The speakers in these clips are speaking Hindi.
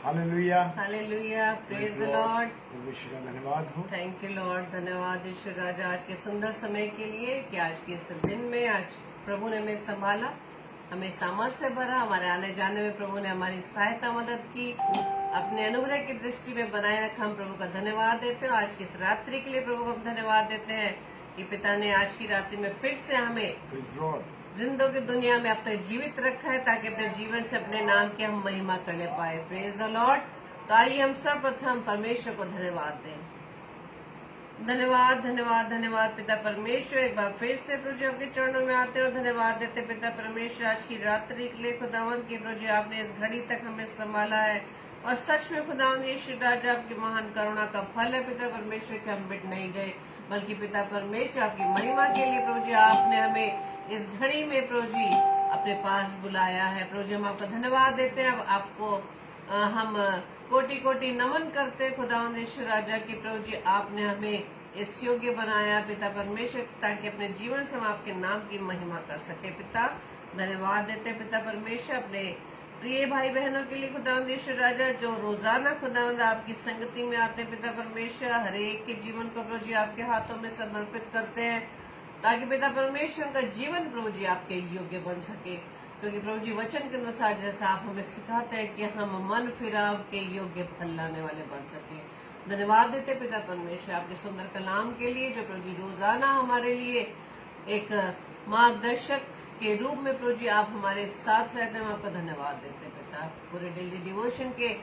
Hallelujah, hallelujah, praise the Lord. परमेश्वर का धन्यवाद हो। थैंक यू लॉर्ड, धन्यवाद ईश्वर राजा आज के सुंदर समय के लिए कि आज के इस दिन में आज प्रभु ने हमें संभाला, हमें सामर्थ्य से भरा, हमारे आने जाने में प्रभु ने हमारी सहायता मदद की, अपने अनुग्रह की दृष्टि में बनाए रखा। हम प्रभु का धन्यवाद देते हैं। आज की इस रात्रि के लिए प्रभु को हम धन्यवाद देते हैं कि पिता ने आज की रात्रि में फिर से हमें Praise the Lord. जिंदों की दुनिया में अब तक जीवित रखा है ताकि अपने जीवन से अपने नाम की हम महिमा करने पाए। Praise the Lord. तो आइए हम सर्वप्रथम परमेश्वर को धन्यवाद दें। धन्यवाद धन्यवाद धन्यवाद पिता परमेश्वर, एक बार फिर से प्रभु जी आपके चरणों में आते और धन्यवाद देते पिता परमेश्वर आज की रात्रि के लिए खुदावन की प्रभु जी आपने इस घड़ी तक हमें संभाला है और सच में खुदावन यीशु राजा आपकी महान करुणा का फल है पिता परमेश्वर के हम मिट नहीं गए, बल्कि पिता परमेश्वर आपकी महिमा के लिए प्रभु जी आपने हमें इस घड़ी में प्रभु जी अपने पास बुलाया है। प्रभु जी हम आपका धन्यवाद देते हैं। अब आपको हम कोटि कोटि नमन करते हैं खुदावंद यीशु राजा की प्रभु जी आपने हमें इस योग्य बनाया पिता परमेश्वर ताकि अपने जीवन से हम आपके नाम की महिमा कर सके। पिता धन्यवाद देते हैं पिता परमेश्वर अपने प्रिय भाई बहनों के लिए खुदावंद यीशु राजा जो रोजाना खुदावंद आपकी संगति में आते हैं पिता परमेश्वर, हर एक के जीवन को प्रभु जी आपके हाथों में समर्पित करते हैं ताकि पिता परमेश्वर का जीवन प्रभु जी आपके योग्य बन सके, क्योंकि प्रभु जी वचन के अनुसार जैसा आप हमें सिखाते हैं कि हम मन फिराव के योग्य फल लाने वाले बन सके। धन्यवाद देते पिता परमेश्वर आपके सुंदर कलाम के लिए जो प्रभु जी रोजाना हमारे लिए एक मार्गदर्शक के रूप में प्रभु जी आप हमारे साथ रहते हैं। हम आपका धन्यवाद देते पिता। पूरे डेली डिवोशन के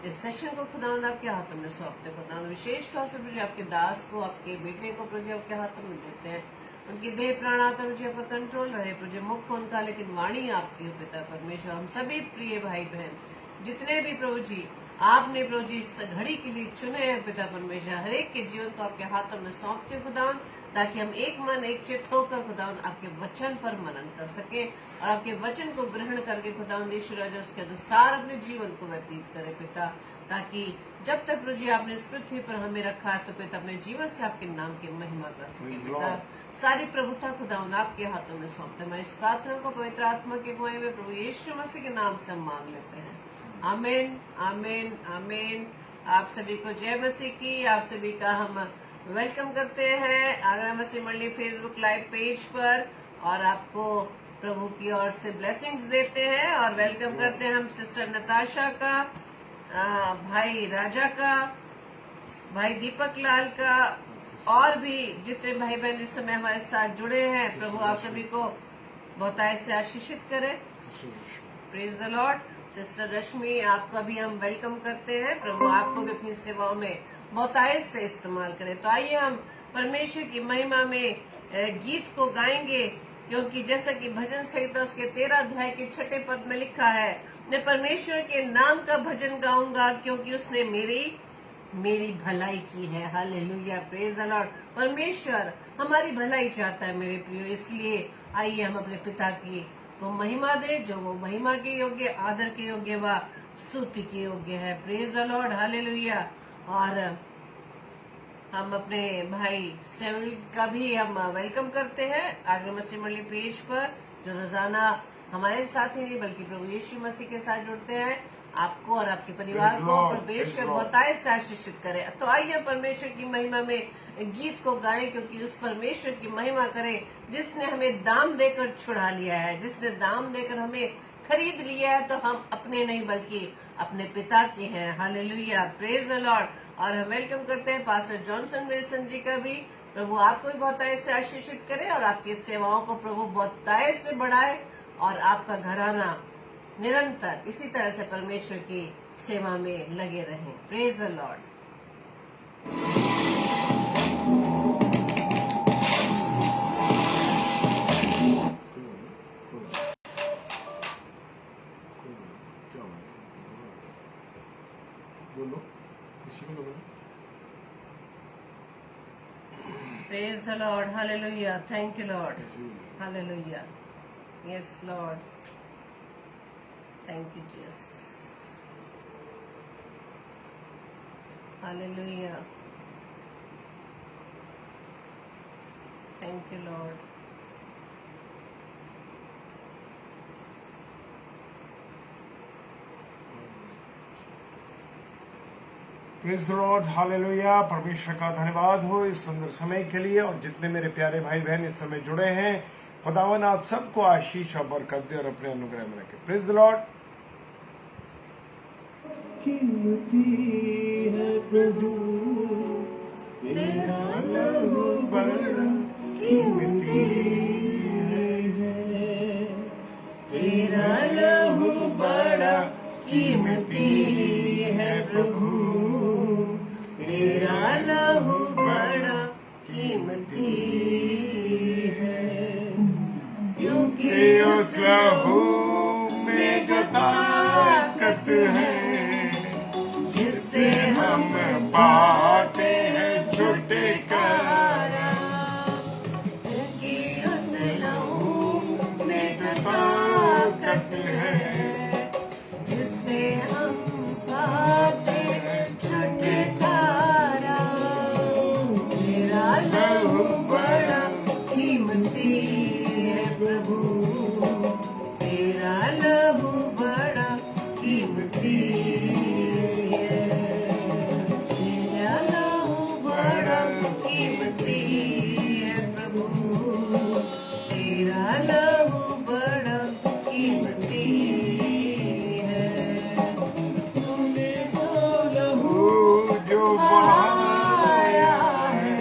इस सेशन को खुदावंद आपके हाथों में सौंपते खुदावंद विशेष तौर से प्रभु जी आपके दास को, आपके बेटे को प्रभु जी आपके हाथों में देते हैं। उनकी देह प्राण आत्मा प्रभु जी आपका कंट्रोल रहे, प्रभु जी मुख उनका लेकिन वाणी आपकी हो पिता परमेश्वर। हम सभी प्रिय भाई बहन जितने भी प्रभु जी आपने प्रभु जी इस घड़ी के लिए चुने हैं पिता परमेश्वर, हर एक के जीवन को आपके हाथों में सौंपते हो खुदावंद, ताकि हम एक मन एक चित्त होकर खुदावंद आपके वचन पर मनन कर सके और आपके वचन को ग्रहण करके खुदावंद ईश्वर राजा उसके अनुसार अपने जीवन को व्यतीत करे पिता, ताकि जब तक प्रभु जी आपने इस पृथ्वी पर हमें रखा है तो पिता अपने जीवन से आपके नाम की महिमा कर सके पिता। सारी प्रभुता खुदावंद आपके हाथों में सौंपते। मैं इस प्रार्थना को पवित्र आत्मा की अगुवाई में प्रभु यीशु मसीह के नाम से हम मांग लेते हैं। आमीन आमीन आमीन। आप सभी को जय मसीह की। आप सभी का हम वेलकम करते हैं आगरा मसीह मंडली फेसबुक लाइव पेज पर और आपको प्रभु की ओर से ब्लेसिंग्स देते हैं और वेलकम करते हैं हम सिस्टर नताशा का, भाई राजा का, भाई दीपक लाल का और भी जितने भाई बहन इस समय हमारे साथ जुड़े हैं। प्रभु आप सभी को बहुतायत से आशीषित करे। Praise the Lord. सिस्टर रश्मि आपका भी हम वेलकम करते हैं। प्रभु आपको भी अपनी सेवाओं में बहुतायत से इस्तेमाल करें। तो आइए हम परमेश्वर की महिमा में गीत को गाएंगे, क्योंकि जैसा कि भजन संहिता उसके 13 अध्याय के 6 पद में लिखा है, मैं परमेश्वर के नाम का भजन गाऊंगा क्योंकि उसने मेरी भलाई की है। Hallelujah, praise the Lord. परमेश्वर हमारी भलाई चाहता है मेरे प्रियो, इसलिए आइए हम अपने पिता की वो महिमा दे जो वो महिमा के योग्य, आदर के योग्य व स्तुति के योग्य है। Praise the lord, hallelujah. और हम अपने भाई सेविल का भी हम वेलकम करते हैं आगरा मसीह मंडली पेज पर, जो रोजाना हमारे साथ ही नहीं बल्कि प्रभु यीशु मसीह के साथ जुड़ते हैं। आपको और आपके परिवार को परमेश्वर बहुतायत से आशीषित करे। तो आइए परमेश्वर की महिमा में गीत को गाएं, क्योंकि उस परमेश्वर की महिमा करें जिसने हमें दाम देकर छुड़ा लिया है, जिसने दाम देकर हमें खरीद लिया है। तो हम अपने नहीं बल्कि अपने पिता के हैं। Hallelujah, praise the Lord. और हम वेलकम करते हैं पास्टर जॉनसन विल्सन जी का भी। प्रभु आपको भी बहुतायत से आशीषित करे और आपकी सेवाओं को प्रभु बहुतायत से बढ़ाए और आपका घराना निरंतर इसी तरह से परमेश्वर की सेवा में लगे रहें। Praise the Lord. Praise the Lord. Hallelujah. Thank you, Lord. Hallelujah. Yes, Lord. Thank you, Jesus. Hallelujah. Thank you, Lord. Praise the lord, hallelujah. परमेश्वर का धन्यवाद हो इस सुंदर समय के लिए। और जितने मेरे प्यारे भाई बहन इस समय जुड़े हैं, खुदावन आप सबको आशीष और बरकत दे और अपने अनुग्रह में रखे। Praise the Lord. कीमती है प्रभु तेरा लहू बड़ा कीमती है, तेरा लहू बड़ा कीमती है प्रभु, तेरा लहू बड़ा कीमती है, क्योंकि उस लहू में जो ताकत है जिससे हम पाते हैं छुटकारा, क्योंकि उस लहू में जो ताकत है जिससे हम पाते हैं छुटकारा, तेरा लहू बड़ा कीमती है प्रभु, तेरा लहू बड़ा कीमती है, तेरा लहू बड़ा कीमती है प्रभु, तेरा लहू बड़ा कीमती है, तूने तो लहू जो बहाया है,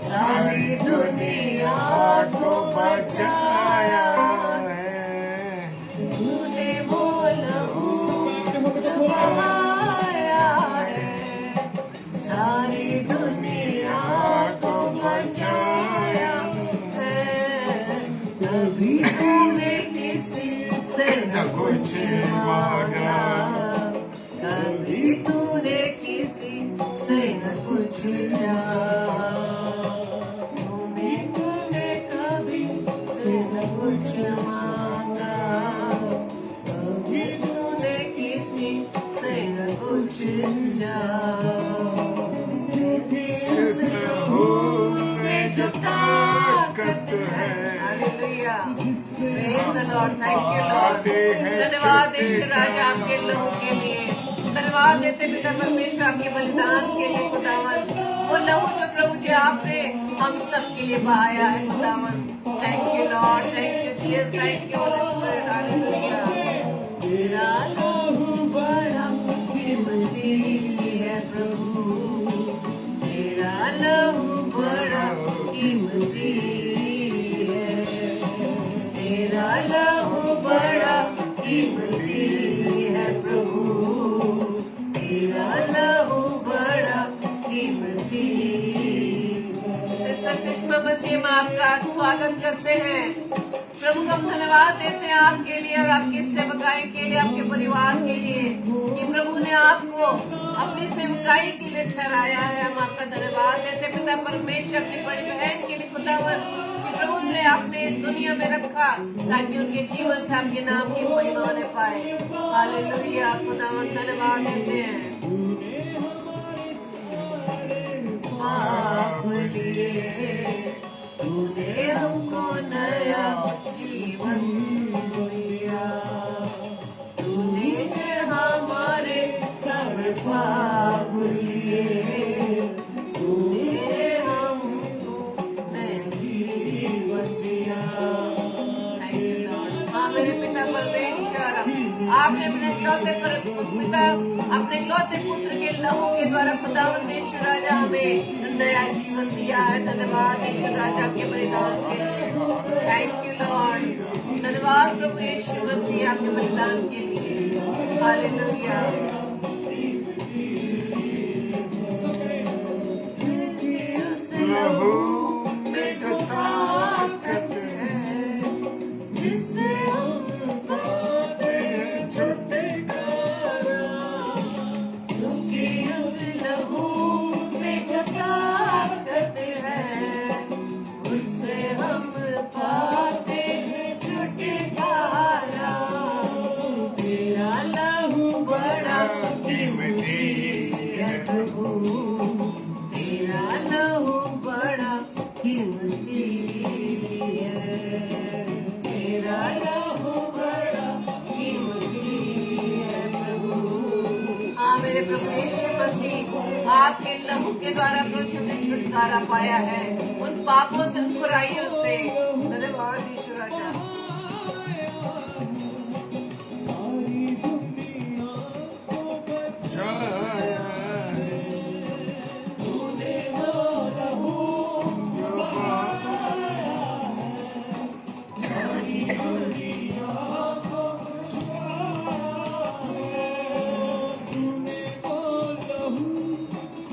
सारी दुनिया को बचाया है। तूने वो लहू बहाया है, सारी दुनिया को बचाया है, कभी तूने किसी से न कुछ मांगा, कभी तूने किसी से न कुछ चाहा, तूने कभी से न कुछ मांगा, कभी तूने किसी से न कुछ चाहा, इस लहू में जो ताकत है। Hallelujah, praise the Lord, thank you Lord. धन्यवाद ईश्वर राजा आपके लहू के लिए, धन्यवाद देते पिता परमेश्वर आपके बलिदान के लिए खुदावन, वो लहू जो प्रभु जी आपने हम सब के लिए बहाया है खुदावन। Thank you Lord, thank you Jesus, thank you Holi spirit, hallelujah. तेरा लहू बड़ा कीमती है प्रभु, तेरा लहू बड़ा कीमती है, तेरा लहू बड़ा कीमती है प्रभु, तेरा लहू बड़ा कीमती। सिस्टर सुषमा मसीह में आपका स्वागत करते हैं। प्रभु को हम धन्यवाद देते हैं आपके लिए और आपकी सेवकाई के लिए, आपके परिवार के लिए, कि प्रभु ने आपको अपनी सेवकाई के लिए ठहराया है। हम आपका धन्यवाद देते हैं पिता परमेश्वर, अपनी बड़ी बहन के लिए खुदावन, कि प्रभु ने आपने इस दुनिया में रखा ताकि उनके जीवन से आपके नाम की महिमा होने पाए। हालेलुया, खुदावन धन्यवाद देते हैं। पाप लिए तूने हमको नया जीवन दिया, तूने हमारे सब पाप लिए, तूने हमको नया जीवन दिया। Thank you Lord. हाँ मेरे पिता परमेश्वर, आपने अपने इकलौते पिता, अपने इकलौते पुत्र के लहू के द्वारा खुदावंद ईश्वर राजा हमें नया जीवन दिया है। धन्यवाद ईश्वर राजा के बलिदान के लिए, थैंक यू लॉर्ड। धन्यवाद प्रभु यीशु मसीह आपके बलिदान के लिए, हालेलुया। लहू में जो ताकत है जिससे हम पाते हैं छुटकारा, क्योंकि उस लहू में जो ताकत है उससे हम पाते हैं छुटकारा, तेरा लहू बड़ा कीमती है प्रभु, तेरा लहू बड़ा कीमती है, तेरा लहू बड़ा कीमती है प्रभु। हाँ मेरे प्रभु यीशु मसीह आपके लहू के द्वारा प्रभु हमने छुटकारा पाया है उन पापों से, उन बुराइयों से। धन्यवाद यीशु राजा।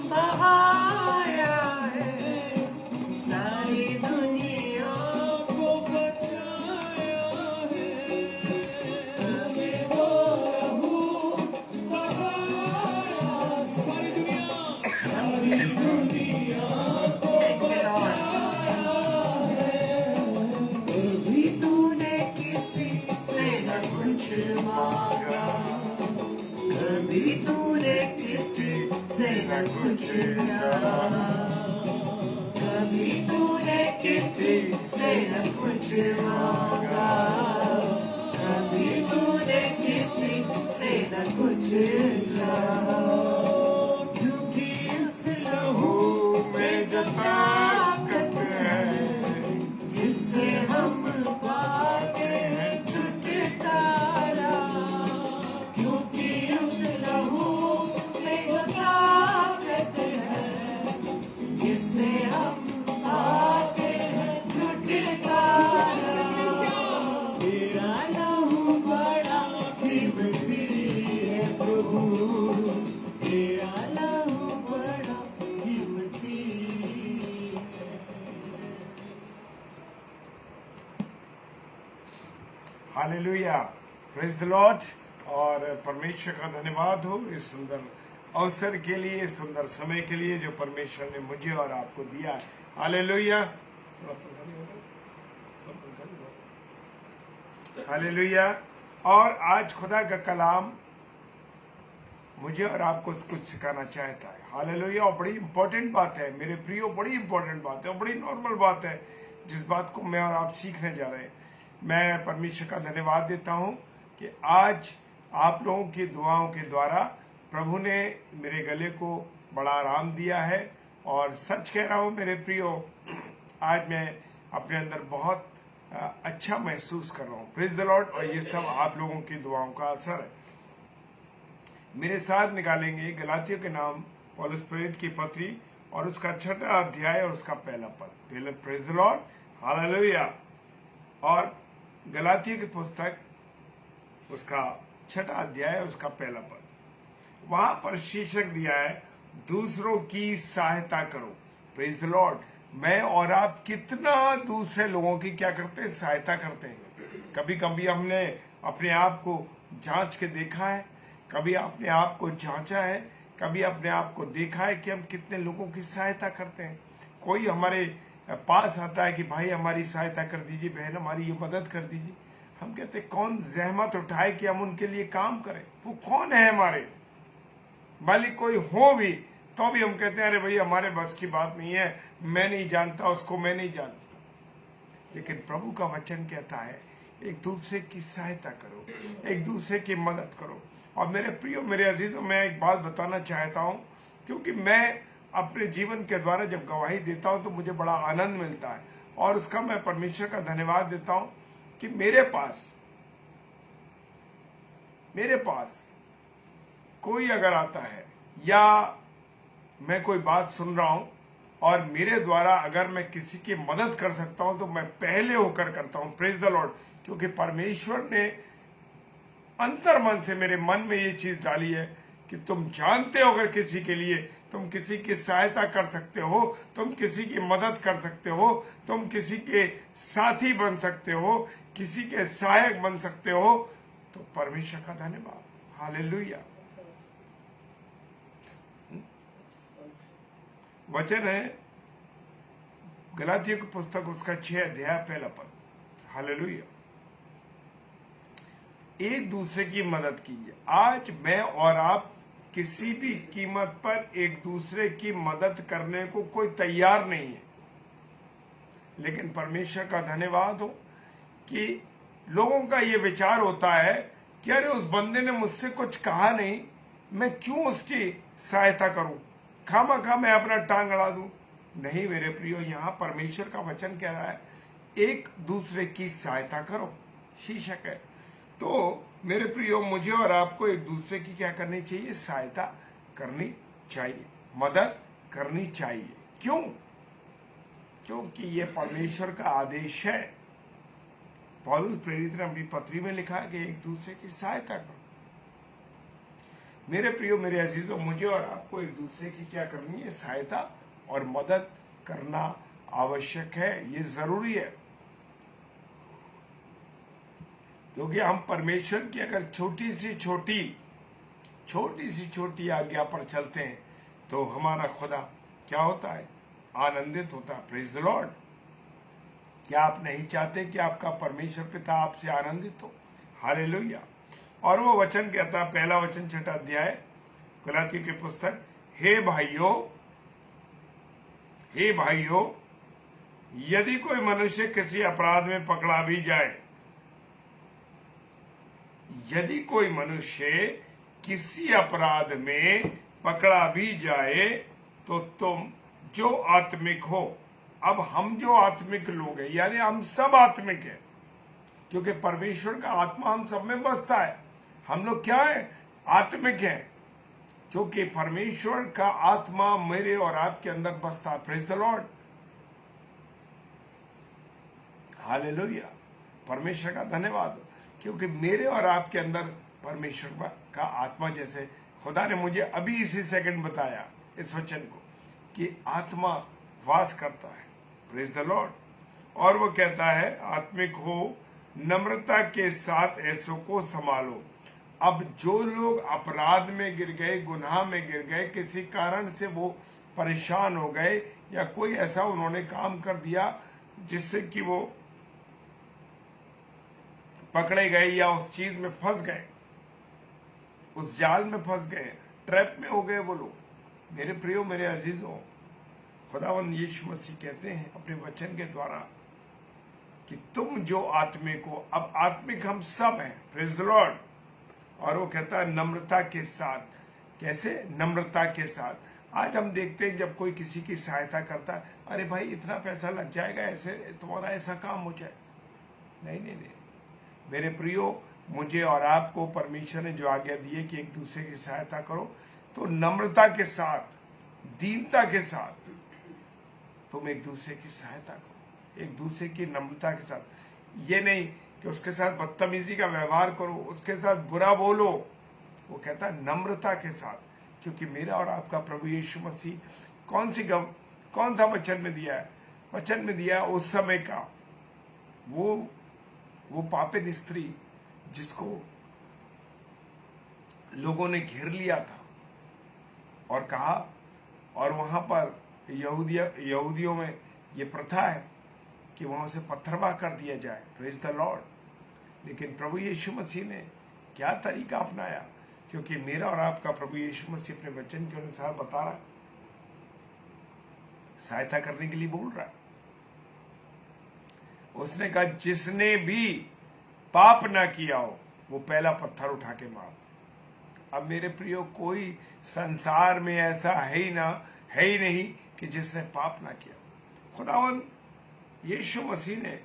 बहाया है सारी दुनिया को बचाया है, कभी वो लहू बहाया सारी दुनिया को बचाया है। कभी तूने किसी से न कुछ मांगा, कभी तूने किसी से न कुछ चाहा, कभी तूने किसी से न कुछ मांगा, कभी तूने किसी से न कुछ चाहा, क्योंकि इस लहू में जो ताकत है जिससे हम पाते हैं छुटकारा, क्योंकि उस लहू में जो ताकत है जिससे हम पाते हैं छुटकारा। तेरा लहू बड़ा कीमती है प्रभु, तेरा लहू बड़ा कीमती है। Hallelujah, praise the Lord. और परमेश्वर का धन्यवाद हो इस सुंदर अवसर के लिए, सुंदर समय के लिए जो परमेश्वर ने मुझे और आपको दिया है। Hallelujah, hallelujah. और आज खुदा का कलाम मुझे और आपको कुछ सिखाना चाहता है। हालेलुया। और बड़ी इंपॉर्टेंट बात है मेरे प्रियो, बड़ी इंपॉर्टेंट बात है और बड़ी नॉर्मल बात है जिस बात को मैं और आप सीखने जा रहे हैं। मैं परमेश्वर का धन्यवाद देता हूं कि आज आप लोगों की दुआओं के द्वारा प्रभु ने मेरे गले को बड़ा आराम दिया है। और सच कह रहा हूं मेरे प्रियो, आज मैं अपने अंदर बहुत अच्छा महसूस कर रहा हूं। Praise the Lord. और ये सब आप लोगों की दुआओं का असर है। मेरे साथ निकालेंगे गलातियों के नाम पौलुस प्रेरित की पत्री और उसका 6वां अध्याय और उसका पहला पद। Praise the lord, hallelujah. और गलातियों की पुस्तक उसका 6वां अध्याय उसका पहला पद, वहां पर शीर्षक दिया है दूसरों की सहायता करो। Praise the Lord. मैं और आप कितना दूसरे लोगों की क्या करते हैं, सहायता करते हैं। कभी कभी हमने अपने आप को जांच के देखा है, कभी अपने आप को जांचा है, कभी अपने आप को देखा है कि हम कितने लोगों की सहायता करते हैं। कोई हमारे पास आता है कि भाई हमारी सहायता कर दीजिए, बहन हमारी ये मदद कर दीजिए। हम कहते कौन जहमत उठाए कि हम उनके लिए काम करें। वो कौन है हमारे, भले कोई हो भी तो भी हम कहते हैं अरे भाई हमारे बस की बात नहीं है, मैं नहीं जानता उसको, मैं नहीं जानता। लेकिन प्रभु का वचन कहता है एक दूसरे की सहायता करो, एक दूसरे की मदद करो। और मेरे प्रियो, मेरे अजीजों, मैं एक बात बताना चाहता हूं, क्योंकि मैं अपने जीवन के द्वारा जब गवाही देता हूं तो मुझे बड़ा आनंद मिलता है और उसका मैं परमेश्वर का धन्यवाद देता हूं कि मेरे पास कोई अगर आता है या मैं कोई बात सुन रहा हूं और मेरे द्वारा अगर मैं किसी की मदद कर सकता हूं तो मैं पहले होकर करता हूं। Praise the lord. क्योंकि परमेश्वर ने अंतर मन से मेरे मन में ये चीज डाली है कि तुम जानते हो अगर किसी के लिए तुम किसी की सहायता कर सकते हो, तुम किसी की मदद कर सकते हो, तुम किसी के साथी बन सकते हो, किसी के सहायक बन सकते हो, तो परमेश्वर का धन्यवाद। हालेलुया। वचन है गलातियों की पुस्तक उसका 6 अध्याय पहला पद। हालेलुया। एक दूसरे की मदद कीजिए। आज मैं और आप किसी भी कीमत पर एक दूसरे की मदद करने को कोई तैयार नहीं है, लेकिन परमेश्वर का धन्यवाद हो कि लोगों का ये विचार होता है कि अरे उस बंदे ने मुझसे कुछ कहा नहीं, मैं क्यों उसकी सहायता करूं, खामखा मैं अपना टांग अड़ा दूं। नहीं मेरे प्रियो, यहाँ परमेश्वर का वचन कह रहा है एक दूसरे की सहायता करो, शीर्षक है। तो मेरे प्रियो, मुझे और आपको एक दूसरे की क्या करनी चाहिए, सहायता करनी चाहिए, मदद करनी चाहिए। क्यों? क्योंकि ये परमेश्वर का आदेश है। पौलुस प्रेरित ने अपनी पत्री में लिखा कि एक दूसरे की सहायता करो। मेरे प्रियो, मेरे अजीजों, मुझे और आपको एक दूसरे की क्या करनी है, सहायता और मदद करना आवश्यक है, ये जरूरी है। क्योंकि हम परमेश्वर की अगर छोटी सी छोटी आज्ञा पर चलते हैं तो हमारा खुदा क्या होता है, आनंदित होता है। Praise the Lord. क्या आप नहीं चाहते कि आपका परमेश्वर पिता आपसे आनंदित हो? हालेलुया। और वो वचन कहता है, पहला वचन 6 अध्याय गलातियों की पुस्तक, हे भाइयों, यदि कोई मनुष्य किसी अपराध में पकड़ा भी जाए, यदि कोई मनुष्य किसी अपराध में पकड़ा भी जाए तो तुम जो आत्मिक हो, अब हम जो आत्मिक लोग हैं, यानी हम सब आत्मिक हैं, क्योंकि परमेश्वर का आत्मा हम सब में बसता है। हम लोग क्या है, आत्मिक हैं, क्योंकि परमेश्वर का आत्मा मेरे और आपके अंदर बसता है। Praise the lord, hallelujah. परमेश्वर का धन्यवाद हो, क्योंकि मेरे और आपके अंदर परमेश्वर का आत्मा, जैसे खुदा ने मुझे अभी इसी सेकंड बताया इस वचन को, कि आत्मा वास करता है। Praise the Lord. और वो कहता है, आत्मिक हो, नम्रता के साथ ऐसों को संभालो। अब जो लोग अपराध में गिर गए, गुनाह में गिर गए, किसी कारण से वो परेशान हो गए, या कोई ऐसा उन्होंने काम कर दिया जिससे कि वो पकड़े गए या उस चीज में फंस गए, उस जाल में फंस गए, ट्रैप में हो गए वो लोग। मेरे प्रियो, मेरे अजीजों, खुदावंद यीशु मसीह कहते हैं अपने वचन के द्वारा कि तुम जो आत्मिक हो, अब आत्मिक हम सब हैं। Praise the Lord. और वो कहता है नम्रता के साथ। कैसे? नम्रता के साथ। आज हम देखते हैं जब कोई किसी की सहायता करता है, अरे भाई इतना पैसा लग जाएगा, ऐसे तुम्हारा ऐसा काम हो जाए। नहीं नहीं नहीं मेरे प्रियो, मुझे और आपको परमेश्वर ने जो आज्ञा दी है कि एक दूसरे की सहायता करो, तो नम्रता के साथ, दीनता के साथ तुम एक दूसरे की सहायता करो, एक दूसरे की नम्रता के साथ। ये नहीं कि उसके साथ बदतमीजी का व्यवहार करो, उसके साथ बुरा बोलो। वो कहता है नम्रता के साथ, क्योंकि मेरा और आपका प्रभु यीशु मसीह कौन सा वचन में दिया है? वचन में दिया है उस समय का वो पापिन स्त्री जिसको लोगों ने घेर लिया था और कहा, और वहां पर यहूदियों में ये प्रथा है कि वहां से पत्थरबाह कर दिया जाए। Praise the Lord. लेकिन प्रभु यीशु मसीह ने क्या तरीका अपनाया? क्योंकि मेरा और आपका प्रभु यीशु मसीह अपने वचन के अनुसार बता रहा है, सहायता करने के लिए बोल रहा है। उसने कहा जिसने भी पाप ना किया हो वो पहला पत्थर उठा के मारो। अब मेरे प्रियो, कोई संसार में ऐसा है ही नहीं कि जिसने पाप ना किया। खुदावन यीशु मसीह ने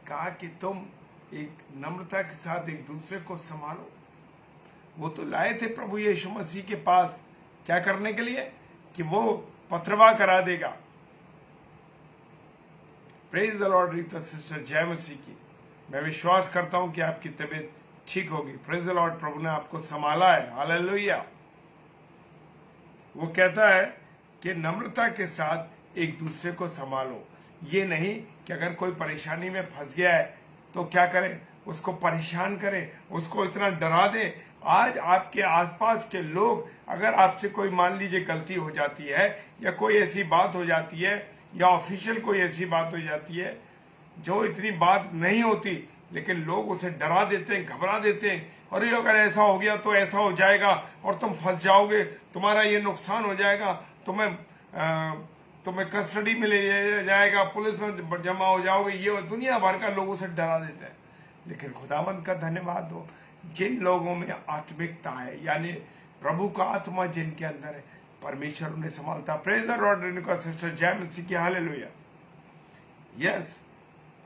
कहा कि तुम एक नम्रता के साथ एक दूसरे को संभालो। वो तो लाए थे प्रभु यीशु मसीह के पास क्या करने के लिए? कि वो पत्थरबाह करा देगा। Praise the Lord. Rita sister, जय मसीह की। मैं विश्वास करता हूं कि आपकी तबीयत ठीक होगी। Praise the lord. प्रभु ने आपको संभाला है। हालेलुया। वो कहता है कि नम्रता के साथ एक दूसरे को संभालो। ये नहीं कि अगर कोई परेशानी में फंस गया है तो क्या करें? उसको परेशान करें, उसको इतना डरा दे। आज आपके आसपास के लोग, अगर आपसे कोई मान लीजिए गलती हो जाती है या कोई ऐसी बात हो जाती है या ऑफिशियल कोई ऐसी बात हो जाती है जो इतनी बात नहीं होती, लेकिन लोग उसे डरा देते हैं, घबरा देते हैं, और ये अगर ऐसा हो गया तो ऐसा हो जाएगा और तुम फंस जाओगे, तुम्हारा ये नुकसान हो जाएगा, तुम्हें कस्टडी में ले जाएगा, पुलिस में जमा हो जाओगे। ये दुनिया भर का लोग उसे डरा देते हैं। लेकिन खुदावंत का धन्यवाद हो, जिन लोगों में आत्मिकता है, यानी प्रभु का आत्मा जिनके अंदर है, परमेश्वर उन्हें संभालता। Praise the lord. Renuka sister, जय मसीह की, hallelujah. Yes,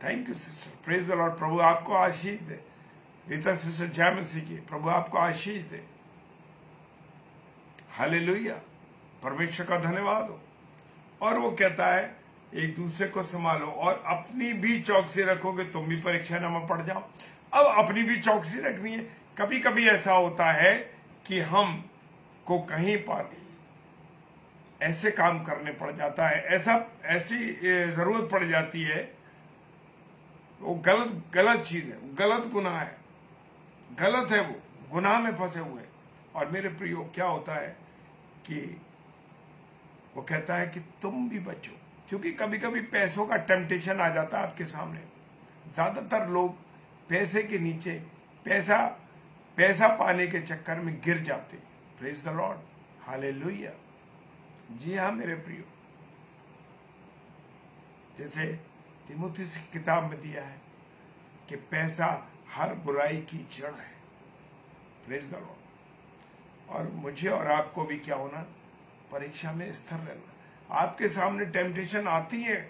thank you sister, praise the lord. प्रभु आपको आशीष दे। रीता सिस्टर, जय मसीह की, प्रभु आपको आशीष दे, हालेलुया। परमेश्वर का धन्यवाद हो। और वो कहता है एक दूसरे को संभालो और अपनी भी चौकसी रखोगे तुम भी परीक्षा न में पड़ जाओ। अब अपनी भी चौकसी रखनी है। कभी कभी ऐसा होता है कि हम को कहीं पर ऐसे काम करने पड़ जाता है, ऐसी जरूरत पड़ जाती है, वो गलत चीज है, गलत गुनाह है, गलत है, वो गुनाह में फंसे हुए। और मेरे प्रियो क्या होता है कि वो कहता है कि तुम भी बचो, क्योंकि कभी कभी पैसों का टेम्पटेशन आ जाता है आपके सामने। ज्यादातर लोग पैसे के नीचे पैसा पाने के चक्कर में गिर जाते हैं। Praise the lord, hallelujah. जी हाँ मेरे प्रियो, जैसे तीमुथियुस की किताब में दिया है कि पैसा हर बुराई की जड़ है। Praise the Lord. और मुझे और आपको भी क्या होना, परीक्षा में स्थिर रहना। आपके सामने टेम्पटेशन आती है,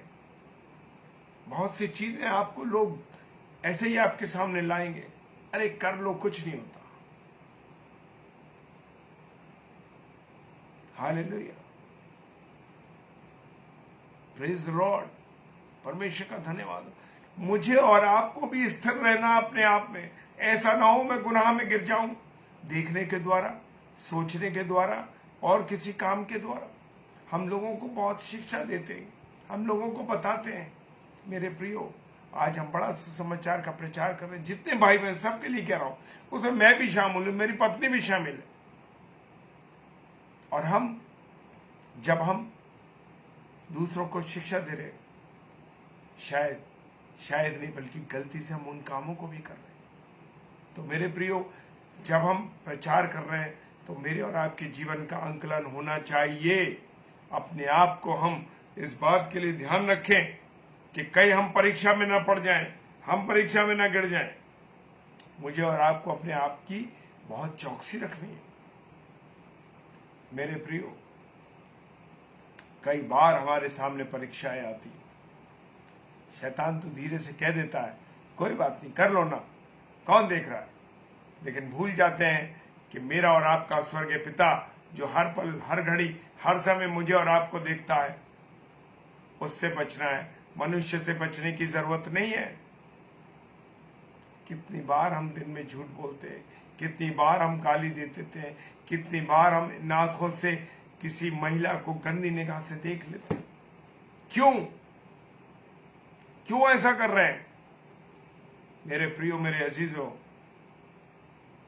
बहुत सी चीजें आपको लोग ऐसे ही आपके सामने लाएंगे, अरे कर लो, कुछ नहीं होता। Hallelujah, praise the Lord. परमेश्वर का धन्यवाद। मुझे और आपको भी स्थिर रहना अपने आप में। ऐसा ना हो मैं गुनाह में गिर जाऊं, देखने के द्वारा, सोचने के द्वारा और किसी काम के द्वारा। हम लोगों को बहुत शिक्षा देते हैं, हम लोगों को बताते हैं। मेरे प्रियो, आज हम बड़ा सुसमाचार का प्रचार कर रहे हैं। जितने भाई बहन, सबके लिए कह रहा हूं, उसमें मैं भी शामिल हूं, मेरी पत्नी भी शामिल है। और जब हम दूसरों को शिक्षा दे रहे, शायद नहीं बल्कि गलती से हम उन कामों को भी कर रहे हैं। तो मेरे प्रियो, जब हम प्रचार कर रहे हैं तो मेरे और आपके जीवन का अंकलन होना चाहिए। अपने आप को हम इस बात के लिए ध्यान रखें कि कहीं हम परीक्षा में ना पड़ जाएं, हम परीक्षा में ना गिर जाएं। मुझे और आपको अपने आप की बहुत चौकसी रखनी है। मेरे प्रियो, कई बार हमारे सामने परीक्षाएं आती हैं। शैतान तो धीरे से कह देता है कोई बात नहीं, कर लो ना, कौन देख रहा है। लेकिन भूल जाते हैं कि मेरा और आपका स्वर्गीय पिता जो हर पल, हर घड़ी, हर समय मुझे और आपको देखता है, उससे बचना है। मनुष्य से बचने की जरूरत नहीं है। कितनी बार हम दिन में झूठ बोलते हैं, कितनी बार हम गाली देते थे, कितनी बार हम नाखों से किसी महिला को गंदी निगाह से देख लेते। क्यों ऐसा कर रहे हैं? मेरे प्रियो, मेरे अजीजों,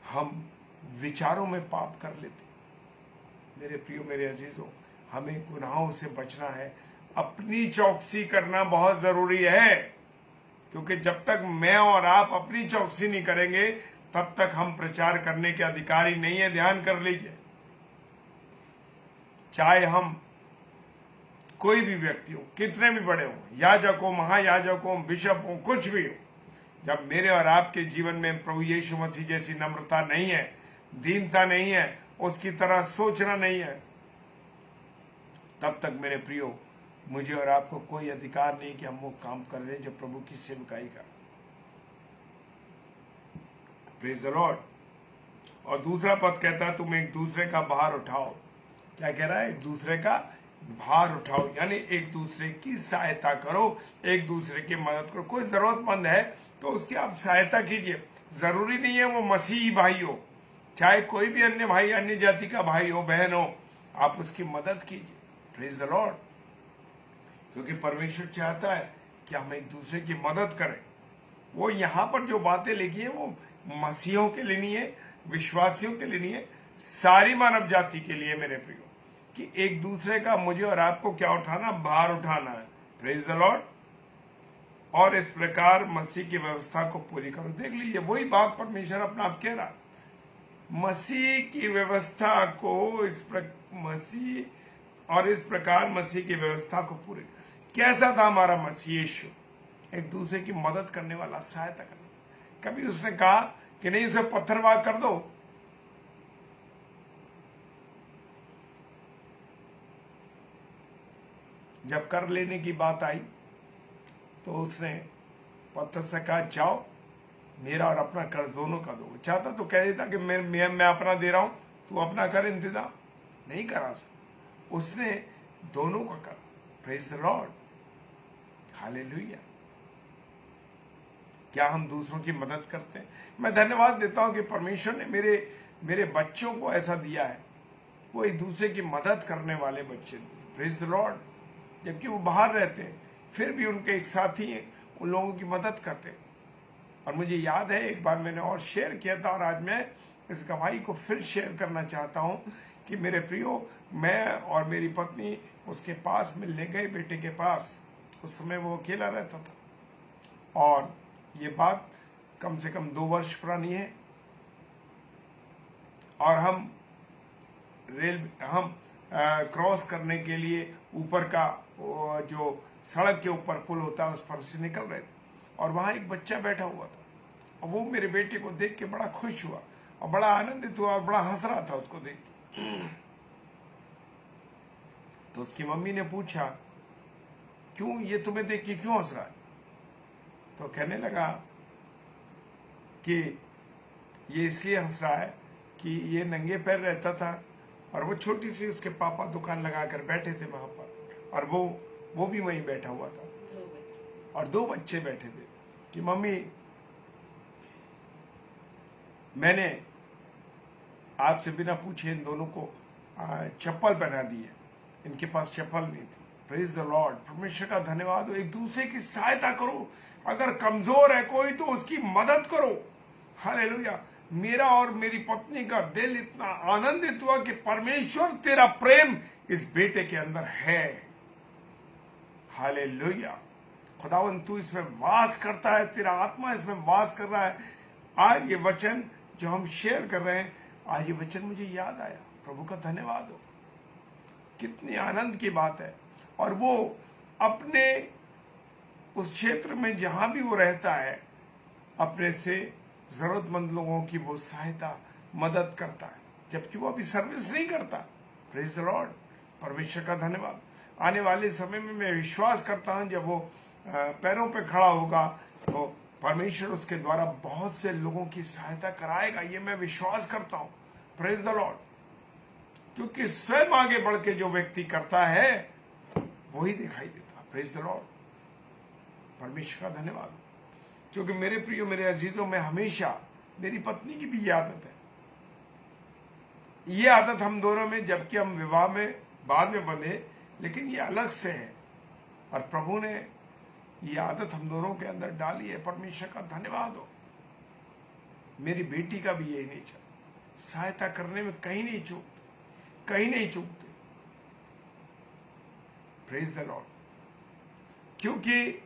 हम विचारों में पाप कर लेते। मेरे प्रियो, मेरे अजीजों, हमें गुनाहों से बचना है। अपनी चौकसी करना बहुत जरूरी है, क्योंकि जब तक मैं और आप अपनी चौकसी नहीं करेंगे तब तक हम प्रचार करने के अधिकारी नहीं है। ध्यान कर लीजिए, चाहे हम कोई भी व्यक्ति हो, कितने भी बड़े हो, याजक हो, महायाजक हो, बिशप हो, कुछ भी हो, जब मेरे और आपके जीवन में प्रभु यीशु मसीह जैसी नम्रता नहीं है, दीनता नहीं है, उसकी तरह सोचना नहीं है, तब तक मेरे प्रियो, मुझे और आपको कोई अधिकार नहीं कि हम वो काम कर दें जो प्रभु की सेवकाई का। Praise the Lord. और दूसरा पद कहता है तुम एक दूसरे का भार उठाओ। क्या कह रहा है? एक दूसरे का भार उठाओ, यानी एक दूसरे की सहायता करो, एक दूसरे की मदद करो। कोई जरूरतमंद है तो उसकी आप सहायता कीजिए। जरूरी नहीं है वो मसीही भाई हो, चाहे कोई भी अन्य भाई, अन्य जाति का भाई हो, बहन हो, आप उसकी मदद कीजिए। Praise the lord. क्योंकि परमेश्वर चाहता है कि हम एक दूसरे की मदद करें। वो यहाँ पर जो बातें लिखी है वो मसीहों के लिए नहीं है, विश्वासियों के लिए नहीं है, सारी मानव जाति के लिए मेरे प्रियो, कि एक दूसरे का मुझे और आपको क्या उठाना? भार उठाना है। Praise the Lord. और इस प्रकार मसीह की व्यवस्था को पूरी करो। देख लीजिए, वही बात परमेश्वर अपना आप कह रहा, मसीह की व्यवस्था को इस प्रकार मसीह की व्यवस्था को पूरी। कैसा था हमारा मसीह यीशु? एक दूसरे की मदद करने वाला, सहायता करने। कभी उसने कहा कि नहीं उसे पत्थरवाह कर दो? जब कर लेने की बात आई तो उसने पतरस से कहा, जाओ मेरा और अपना कर्ज दोनों का दो। चाहता तो कह देता कि मैं अपना दे रहा हूं, तू अपना कर इंतजाम। नहीं करा उसने दोनों का कर। Praise the lord, hallelujah. क्या हम दूसरों की मदद करते हैं? मैं धन्यवाद देता हूं कि परमेश्वर ने मेरे बच्चों को ऐसा दिया है, वो एक दूसरे की मदद करने वाले बच्चे। Praise the Lord. जबकि वो बाहर रहते हैं फिर भी उनके एक साथी हैं, उन लोगों की मदद करते हैं। और मुझे याद है एक बार मैंने और शेयर किया था, और आज मैं इस गवाही को फिर शेयर करना चाहता हूं कि मेरे प्रियो, मैं और मेरी पत्नी उसके पास मिलने गए, बेटे के पास। उस समय वो अकेला रहता था और ये बात कम से कम 2 वर्ष पुरानी है। और हम क्रॉस करने के लिए ऊपर का जो सड़क के ऊपर पुल होता है उस पर से निकल रहे थे, और वहां एक बच्चा बैठा हुआ था। और वो मेरे बेटे को देख के बड़ा खुश हुआ और बड़ा आनंदित हुआ और बड़ा हंस रहा था उसको देख के। तो उसकी मम्मी ने पूछा, क्यों, ये तुम्हें देख के क्यों हंस रहा है? तो कहने लगा कि ये इसलिए हंस रहा है कि ये नंगे पैर रहता था और वो छोटी सी उसके पापा दुकान लगा कर बैठे थे वहां पर, और वो भी वहीं बैठा हुआ था और 2 बच्चे बैठे थे कि मम्मी, मैंने आपसे बिना पूछे इन दोनों को चप्पल पहना दी है, इनके पास चप्पल नहीं थी। प्रेज द लॉर्ड, परमेश्वर का धन्यवाद हो। एक दूसरे की सहायता करो, अगर कमजोर है कोई तो उसकी मदद करो। हालेलुया। मेरा और मेरी पत्नी का दिल इतना आनंदित हुआ कि परमेश्वर तेरा प्रेम इस बेटे के अंदर है। हालेलुया। खुदावन तू इसमें वास करता है, तेरा आत्मा इसमें वास कर रहा है। आज ये वचन जो हम शेयर कर रहे हैं, आज ये वचन मुझे याद आया। प्रभु का धन्यवाद हो। कितनी आनंद की बात है। और वो अपने उस क्षेत्र में जहां भी वो रहता है, अपने से जरूरतमंद लोगों की वो सहायता मदद करता है, जबकि वो अभी सर्विस नहीं करता। प्रेज द लॉर्ड, परमेश्वर का धन्यवाद। आने वाले समय में मैं विश्वास करता हूं जब वो पैरों पे खड़ा होगा तो परमेश्वर उसके द्वारा बहुत से लोगों की सहायता कराएगा, ये मैं विश्वास करता हूं। Praise the lord. क्योंकि स्वयं आगे बढ़ के जो व्यक्ति करता है वही दिखाई देता। प्रेज द लॉर्ड, परमेश्वर का धन्यवाद। क्योंकि मेरे प्रियो, मेरे अजीजों में हमेशा, मेरी पत्नी की भी ये आदत है, ये आदत हम दोनों में, जबकि हम विवाह में बाद में बंधे, लेकिन ये अलग से है और प्रभु ने ये आदत हम दोनों के अंदर डाली है। परमेश्वर का धन्यवाद हो। मेरी बेटी का भी यही नेचर, सहायता करने में कहीं नहीं चूकते, कहीं नहीं चूकते। Praise the lord. क्योंकि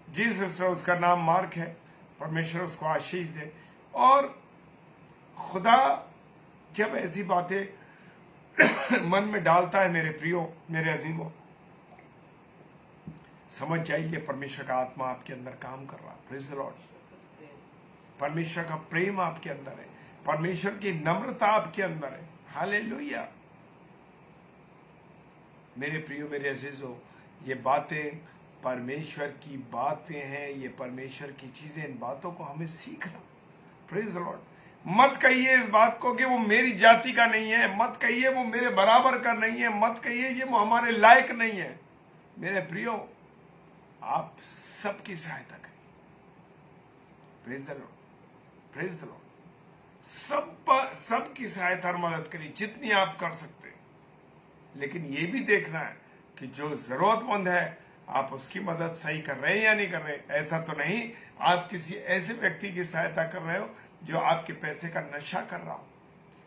जीसस, उसका नाम मार्क है, परमेश्वर उसको आशीष दे। और खुदा जब ऐसी बातें मन में डालता है, मेरे प्रियो, मेरे अजीजों, समझ जाइए परमेश्वर का आत्मा आपके अंदर काम कर रहा है। Praise the Lord. परमेश्वर का प्रेम आपके अंदर है, परमेश्वर की नम्रता आपके अंदर है। हालेलुया। मेरे प्रियो, मेरे अजीजों, ये बातें परमेश्वर की बातें हैं, ये परमेश्वर की चीजें, इन बातों को हमें सीखना। Praise the Lord. मत कहिए इस बात को कि वो मेरी जाति का नहीं है, मत कहिए वो मेरे बराबर का नहीं है, मत कहिए ये वो हमारे लायक नहीं है। मेरे प्रियो, आप सबकी सहायता करिए। Praise the Lord, praise the Lord. सबकी सहायता और मदद करिए जितनी आप कर सकते हैं। लेकिन ये भी देखना है कि जो जरूरतमंद है आप उसकी मदद सही कर रहे हैं या नहीं कर रहे। ऐसा तो नहीं आप किसी ऐसे व्यक्ति की सहायता कर रहे हो जो आपके पैसे का नशा कर रहा हो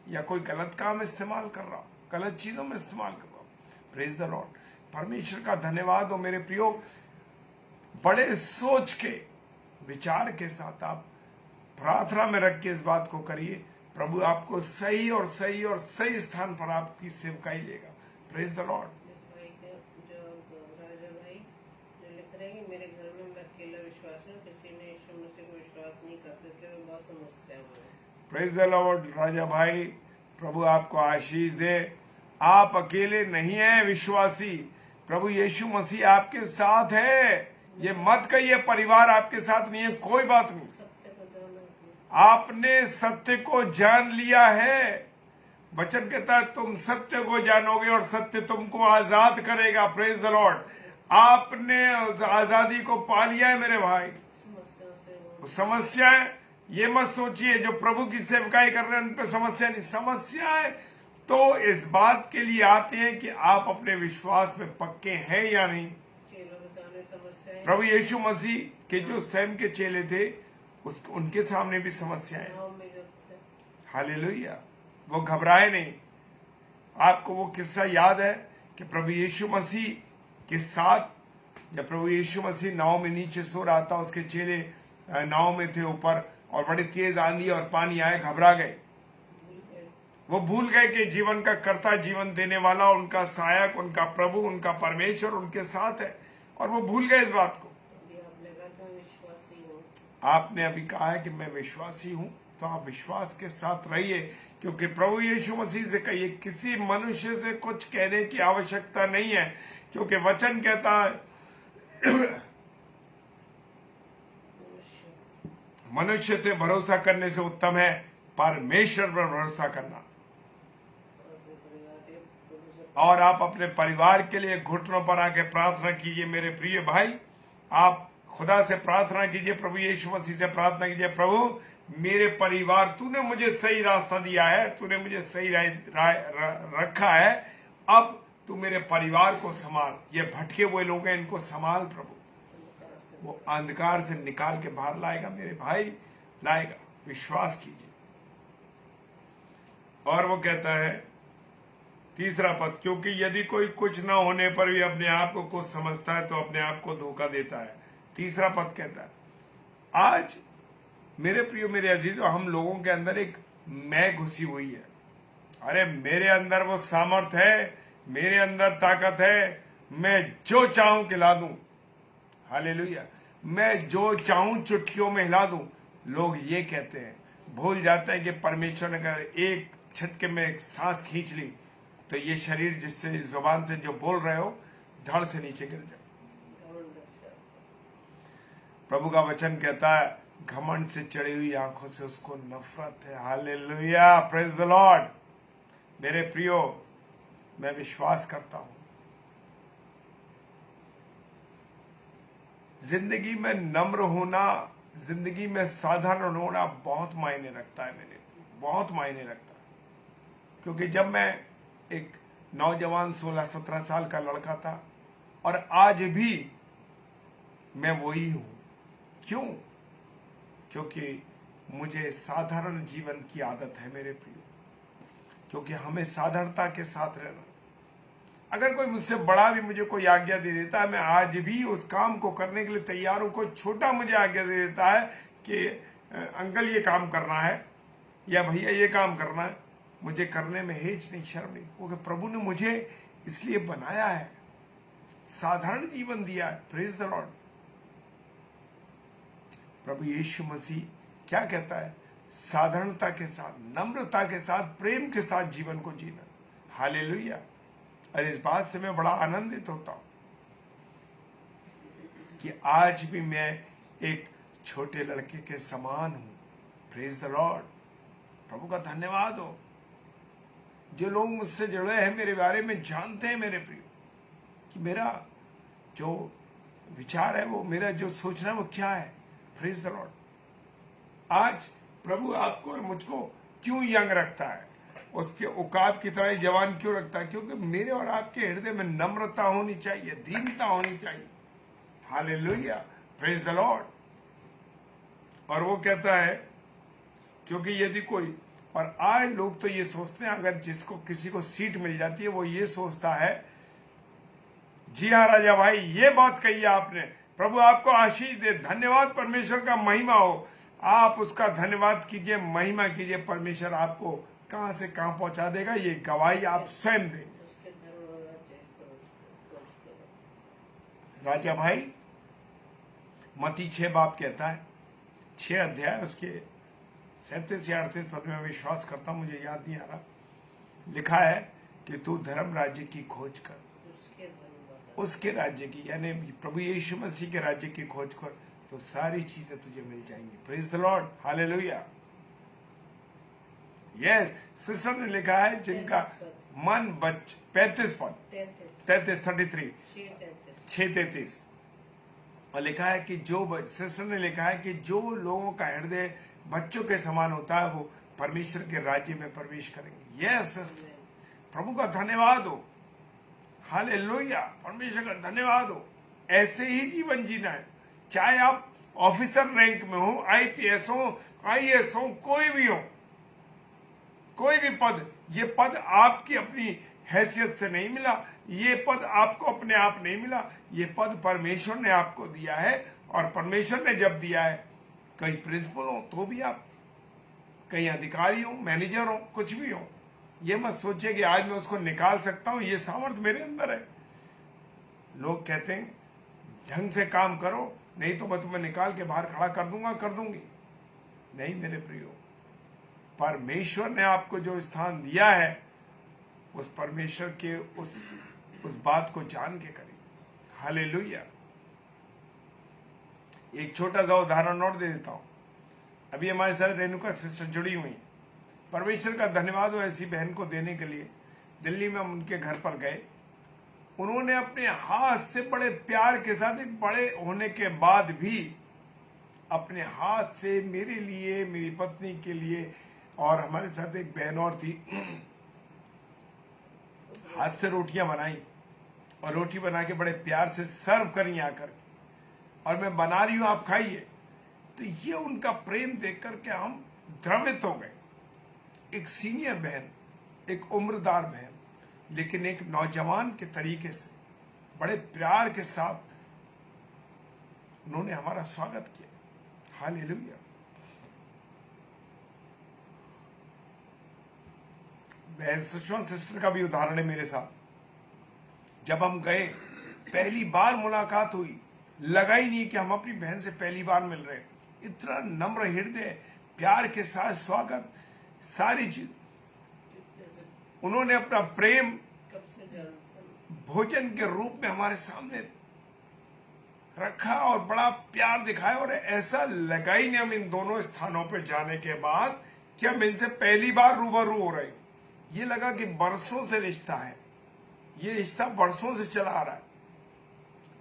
या कोई गलत काम इस्तेमाल कर रहा हो, गलत चीजों में इस्तेमाल कर रहा हो। Praise the Lord. परमेश्वर का धन्यवाद हो। मेरे प्रियो, बड़े सोच के, विचार के साथ आप प्रार्थना में रख के इस बात को करिए। प्रभु आपको सही और सही स्थान पर आपकी सेवकाई लेगा। Praise the Lord. मेरे घर में मैं अकेला विश्वास हूँ, किसी ने यीशु मसीह को विश्वास नहीं करते, इसलिए मैं बहुत समस्या में। प्रेज द लॉर्ड राजा भाई, प्रभु आपको आशीष दे। आप अकेले नहीं हैं विश्वासी, प्रभु यीशु मसीह आपके साथ है। ये मत कहिए परिवार आपके साथ नहीं है, कोई बात नहीं। सत्य को जाना आपने सत्य को जान लिया है। वचन कहता है तुम सत्य को जानोगे और सत्य तुमको आजाद करेगा। Praise the Lord. आपने उस आजादी को पा लिया है मेरे भाई। समस्या से वो समस्याएं ये मत सोचिए जो प्रभु की सेवकाई कर रहे हैं उन पर समस्या नहीं। समस्याएं तो इस बात के लिए आते हैं कि आप अपने विश्वास में पक्के हैं या नहीं। चेलों के सामने समस्याएं प्रभु यीशु मसीह के जो स्वयं के चेले थे उनके सामने भी समस्याएं। गाँव में जब थे हालेलुया। वो घबराए नहीं। आपको वो किस्सा याद है कि प्रभु यीशु मसीह के साथ जब प्रभु यीशु मसीह नाव में नीचे सो रहा था, उसके चेले नाव में थे ऊपर और बड़ी तेज आंधी और पानी आए, घबरा गए। भूल गए वो भूल गए कि जीवन का कर्ता, जीवन देने वाला, उनका सहायक, उनका प्रभु, उनका परमेश्वर उनके साथ है, और वो भूल गए इस बात को। अभी आपने कहा कि मैं विश्वासी हूँ। आपने अभी कहा है कि मैं विश्वासी हूं, तो आप विश्वास के साथ रहिए, क्योंकि प्रभु यीशु मसीह से कहिए किसी मनुष्य से कुछ कहने की आवश्यकता नहीं है, क्योंकि वचन कहता है मनुष्य से भरोसा करने से उत्तम है परमेश्वर पर भरोसा करना। और आप अपने परिवार के लिए घुटनों पर आके प्रार्थना कीजिए मेरे प्रिय भाई। आप खुदा से प्रार्थना कीजिए, प्रभु यीशु मसीह से प्रार्थना कीजिए, प्रभु मेरे परिवार, तूने मुझे सही रास्ता दिया है, तूने मुझे सही रखा है, अब तू मेरे परिवार को संभाल। ये भटके हुए लोग हैं, इनको संभाल प्रभु। वो अंधकार से निकाल के बाहर लाएगा मेरे भाई, लाएगा, विश्वास कीजिए। और वो कहता है तीसरा पद, क्योंकि यदि कोई कुछ न होने पर भी अपने आप को कुछ समझता है तो अपने आप को धोखा देता है। तीसरा पद कहता है, आज मेरे प्रियो, मेरे अजीजों, हम लोगों के अंदर एक मैं घुसी हुई है। अरे मेरे अंदर वो सामर्थ है, मेरे अंदर ताकत है, मैं जो चाहूं खिला दूं। हालेलुया। मैं जो चाहूं चुटकियों में हिला दूं। लोग ये कहते हैं, भूल जाते हैं कि परमेश्वर ने अगर एक झटके में एक सांस खींच ली तो ये शरीर जिससे जुबान से जो बोल रहे हो धड़ से नीचे गिर जाए। प्रभु का वचन कहता है घमंड से चढ़ी हुई आंखों से उसको नफरत है। Hallelujah, praise the Lord. मेरे प्रियो, मैं विश्वास करता हूं जिंदगी में नम्र होना, जिंदगी में साधारण होना बहुत मायने रखता है मेरे, बहुत मायने रखता है। क्योंकि जब मैं एक नौजवान 16-17 साल का लड़का था और आज भी मैं वही हूं। क्यों? क्योंकि मुझे साधारण जीवन की आदत है मेरे प्रियो। क्योंकि हमें साधारणता के साथ रहना। अगर कोई मुझसे बड़ा भी मुझे कोई आज्ञा दे देता है, मैं आज भी उस काम को करने के लिए तैयार हूं। कोई छोटा मुझे आज्ञा दे देता है कि अंकल ये काम करना है या भैया ये काम करना है, मुझे करने में हिच नहीं, शर्म नहीं, क्योंकि प्रभु ने मुझे इसलिए बनाया है, साधारण जीवन दिया है। Praise the lord. प्रभु यीशु मसीह क्या कहता है? साधारणता के साथ, नम्रता के साथ, प्रेम के साथ जीवन को जीना। हालेलुया। और इस बात से मैं बड़ा आनंदित होता हूं कि आज भी मैं एक छोटे लड़के के समान हूं। Praise the lord. प्रभु का धन्यवाद हो। जो लोग मुझसे जुड़े हैं, मेरे बारे में जानते हैं मेरे प्रिय, कि मेरा जो विचार है, वो मेरा जो सोचना है वो क्या है। Praise the Lord. आज प्रभु आपको और मुझको क्यों यंग रखता है, उसके उकाब की तरह जवान क्यों रखता है? क्योंकि मेरे और आपके हृदय में नम्रता होनी चाहिए, दीनता होनी चाहिए। Hallelujah, praise the Lord. और वो कहता है क्योंकि यदि कोई, और आज लोग तो ये सोचते हैं अगर जिसको किसी को सीट मिल जाती है वो ये सोचता है, जी हाँ राजा भाई, ये बात कही आपने, प्रभु आपको आशीष दे, धन्यवाद, परमेश्वर का महिमा हो। आप उसका धन्यवाद कीजिए, महिमा कीजिए, परमेश्वर आपको कहां से कहां पहुंचा देगा, ये गवाही आप स्वयं देंगे। राजा भाई, मत्ती 6 बाब कहता है, 6 अध्याय उसके 37 या 38 पद में विश्वास करता हूं, मुझे याद नहीं आ रहा, लिखा है कि तू धर्म राज्य की खोज कर, उसके राज्य की, यानी प्रभु यीशु मसीह के राज्य की खोज कर, तो सारी चीजें तुझे मिल जाएंगी। Praise the lord, hallelujah. Yes, sister ने लिखा है जिनका मन 35 पद 33 6:33 और लिखा है कि सिस्टर ने लिखा है कि जो लोगों का हृदय बच्चों के समान होता है वो परमेश्वर के राज्य में प्रवेश करेंगे। यस सिस्टर, प्रभु का धन्यवाद हो, हालेलुया, परमेश्वर का धन्यवाद हो। ऐसे ही जीवन जीना है, चाहे आप ऑफिसर रैंक में हो, IPS हो, IAS हो, कोई भी हो, कोई भी पद। ये पद आपकी अपनी हैसियत से नहीं मिला, ये पद आपको अपने आप नहीं मिला, ये पद परमेश्वर ने आपको दिया है। और परमेश्वर ने जब दिया है, कहीं प्रिंसिपल हो तो भी आप, कहीं अधिकारी हो, मैनेजर हो, कुछ भी हो, ये मत सोचिए कि आज मैं उसको निकाल सकता हूं, ये सामर्थ्य मेरे अंदर है। लोग कहते हैं ढंग से काम करो, नहीं तो मैं तुम्हें निकाल के बाहर खड़ा कर दूंगा, कर दूंगी। नहीं मेरे प्रियो, परमेश्वर ने आपको जो स्थान दिया है, उस परमेश्वर के उस बात को जान के करें। हालेलुया। एक छोटा सा उदाहरण और दे देता हूं। अभी हमारे साथ रेणुका सिस्टर जुड़ी हुई, परमेश्वर का धन्यवाद हो ऐसी बहन को देने के लिए। दिल्ली में हम उनके घर पर गए, उन्होंने अपने हाथ से बड़े प्यार के साथ, एक बड़े होने के बाद भी अपने हाथ से मेरे लिए, मेरी पत्नी के लिए, और हमारे साथ एक बहन और थी, हाथ से रोटियां बनाई और रोटी बना के बड़े प्यार से सर्व करी आकर, और मैं बना रही हूं, आप खाइए। तो ये उनका प्रेम देख करके हम द्रवित हो गए। एक सीनियर बहन, एक उम्रदार बहन, लेकिन एक नौजवान के तरीके से बड़े प्यार के साथ उन्होंने हमारा स्वागत किया। हालेलुया। बहन सुषमा सिस्टर का भी उदाहरण है मेरे साथ। जब हम गए, पहली बार मुलाकात हुई, लगा ही नहीं कि हम अपनी बहन से पहली बार मिल रहे। इतना नम्र हृदय, प्यार के साथ स्वागत, सारी चीज। उन्होंने अपना प्रेम भोजन के रूप में हमारे सामने रखा और बड़ा प्यार दिखाया। और ऐसा लगा ही नहीं हम इन दोनों स्थानों पर जाने के बाद कि हम इनसे पहली बार रूबरू हो रहे हैं। ये लगा कि बरसों से रिश्ता है, ये रिश्ता बरसों से चला आ रहा है।